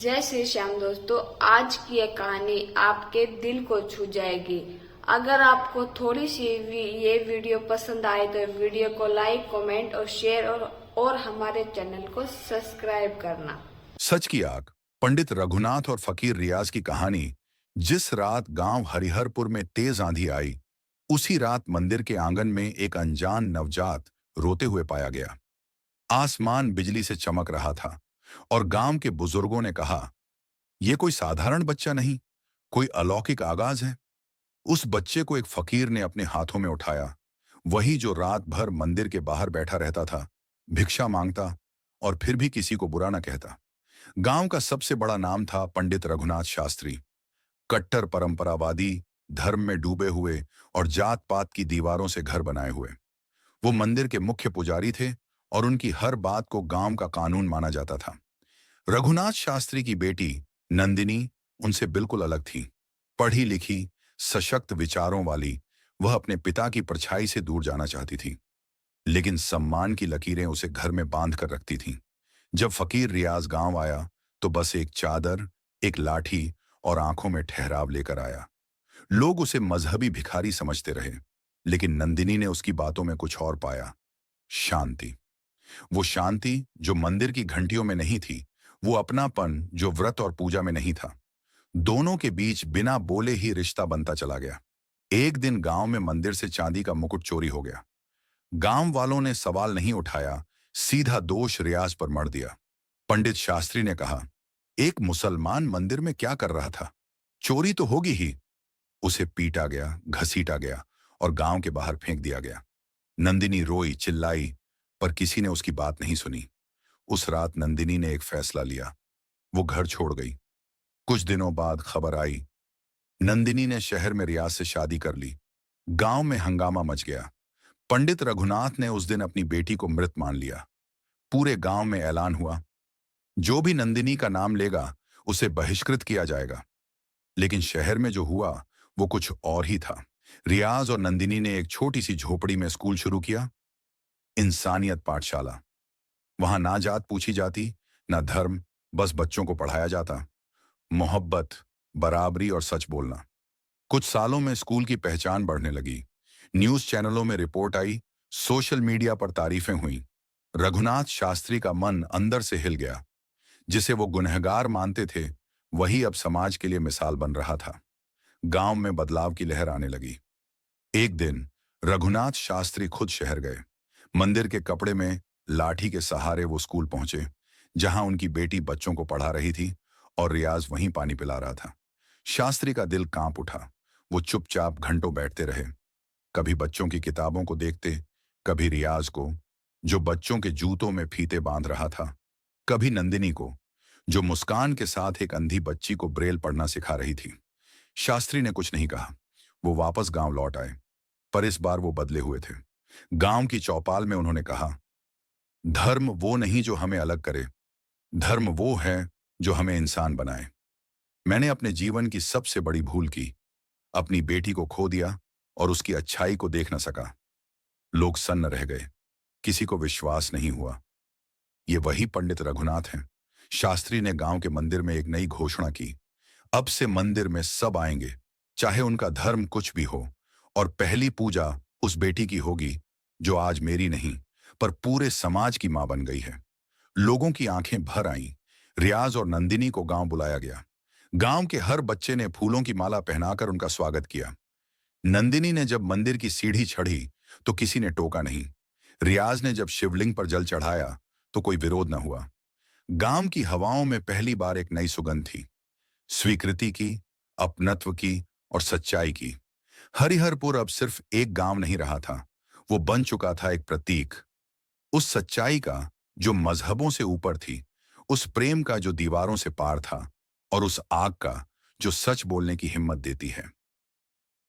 जय श्री श्याम दोस्तों। आज की ये कहानी आपके दिल को छू जाएगी। अगर आपको थोड़ी सी ये वीडियो पसंद आए तो वीडियो को लाइक, कमेंट और शेयर और हमारे चैनल को सब्सक्राइब करना। सच की आग। पंडित रघुनाथ और फकीर रियाज की कहानी। जिस रात गांव हरिहरपुर में तेज आंधी आई, उसी रात मंदिर के आंगन में एक अनजान नवजात रोते हुए पाया गया। आसमान बिजली से चमक रहा था और गांव के बुजुर्गों ने कहा, यह कोई साधारण बच्चा नहीं, कोई अलौकिक आगाज है। उस बच्चे को एक फकीर ने अपने हाथों में उठाया, वही जो रात भर मंदिर के बाहर बैठा रहता था, भिक्षा मांगता और फिर भी किसी को बुरा न कहता। गांव का सबसे बड़ा नाम था पंडित रघुनाथ शास्त्री। कट्टर परंपरावादी, धर्म में डूबे हुए और जात पात की दीवारों से घर बनाए हुए। वो मंदिर के मुख्य पुजारी थे और उनकी हर बात को गांव का कानून माना जाता था। रघुनाथ शास्त्री की बेटी नंदिनी उनसे बिल्कुल अलग थी। पढ़ी लिखी, सशक्त विचारों वाली, वह अपने पिता की परछाई से दूर जाना चाहती थी, लेकिन सम्मान की लकीरें उसे घर में बांध कर रखती थीं। जब फकीर रियाज गांव आया तो बस एक चादर, एक लाठी और आंखों में ठहराव लेकर आया। लोग उसे मजहबी भिखारी समझते रहे, लेकिन नंदिनी ने उसकी बातों में कुछ और पाया। शांति। वो शांति जो मंदिर की घंटियों में नहीं थी, वो अपनापन जो व्रत और पूजा में नहीं था। दोनों के बीच बिना बोले ही रिश्ता बनता चला गया। एक दिन गांव में मंदिर से चांदी का मुकुट चोरी हो गया। गांव वालों ने सवाल नहीं उठाया, सीधा दोष रियाज पर मढ़ दिया। पंडित शास्त्री ने कहा, एक मुसलमान मंदिर में क्या कर रहा था, चोरी तो होगी ही। उसे पीटा गया, घसीटा गया और गांव के बाहर फेंक दिया गया। नंदिनी रोई, चिल्लाई, पर किसी ने उसकी बात नहीं सुनी। उस रात नंदिनी ने एक फैसला लिया, वो घर छोड़ गई। कुछ दिनों बाद खबर आई, नंदिनी ने शहर में रियाज से शादी कर ली। गांव में हंगामा मच गया। पंडित रघुनाथ ने उस दिन अपनी बेटी को मृत मान लिया। पूरे गांव में ऐलान हुआ, जो भी नंदिनी का नाम लेगा उसे बहिष्कृत किया जाएगा। लेकिन शहर में जो हुआ वो कुछ और ही था। रियाज और नंदिनी ने एक छोटी सी झोपड़ी में स्कूल शुरू किया, इंसानियत पाठशाला। वहां ना जात पूछी जाती, ना धर्म, बस बच्चों को पढ़ाया जाता। मोहब्बत, बराबरी और सच बोलना। कुछ सालों में स्कूल की पहचान बढ़ने लगी। न्यूज चैनलों में रिपोर्ट आई, सोशल मीडिया पर तारीफें हुई। रघुनाथ शास्त्री का मन अंदर से हिल गया। जिसे वो गुनहगार मानते थे, वही अब समाज के लिए मिसाल बन रहा था। गांव में बदलाव की लहर आने लगी। एक दिन रघुनाथ शास्त्री खुद शहर गए। मंदिर के कपड़े में, लाठी के सहारे वो स्कूल पहुंचे, जहां उनकी बेटी बच्चों को पढ़ा रही थी और रियाज वहीं पानी पिला रहा था। शास्त्री का दिल कांप उठा। वो चुपचाप घंटों बैठते रहे, कभी बच्चों की किताबों को देखते, कभी रियाज को जो बच्चों के जूतों में फीते बांध रहा था, कभी नंदिनी को जो मुस्कान के साथ एक अंधी बच्ची को ब्रेल पढ़ना सिखा रही थी। शास्त्री ने कुछ नहीं कहा। वो वापस गांव लौट आए, पर इस बार वो बदले हुए थे। गांव की चौपाल में उन्होंने कहा, धर्म वो नहीं जो हमें अलग करे, धर्म वो है जो हमें इंसान बनाए। मैंने अपने जीवन की सबसे बड़ी भूल की, अपनी बेटी को खो दिया और उसकी अच्छाई को देख न सका। लोग सन्न रह गए, किसी को विश्वास नहीं हुआ। ये वही पंडित रघुनाथ हैं। शास्त्री ने गांव के मंदिर में एक नई घोषणा की, अब से मंदिर में सब आएंगे, चाहे उनका धर्म कुछ भी हो, और पहली पूजा उस बेटी की होगी जो आज मेरी नहीं पर पूरे समाज की मां बन गई है। लोगों की आंखें भर आईं। रियाज और नंदिनी को गांव बुलाया गया। गांव के हर बच्चे ने फूलों की माला पहनाकर उनका स्वागत किया। नंदिनी ने जब मंदिर की सीढ़ी चढ़ी तो किसी ने टोका नहीं। रियाज ने जब शिवलिंग पर जल चढ़ाया तो कोई विरोध न हुआ। गांव की हवाओं में पहली बार एक नई सुगंध थी, स्वीकृति की, अपनत्व की और सच्चाई की। हरिहरपुर अब सिर्फ एक गांव नहीं रहा था, वो बन चुका था एक प्रतीक। उस सच्चाई का जो मजहबों से ऊपर थी, उस प्रेम का जो दीवारों से पार था, और उस आग का जो सच बोलने की हिम्मत देती है।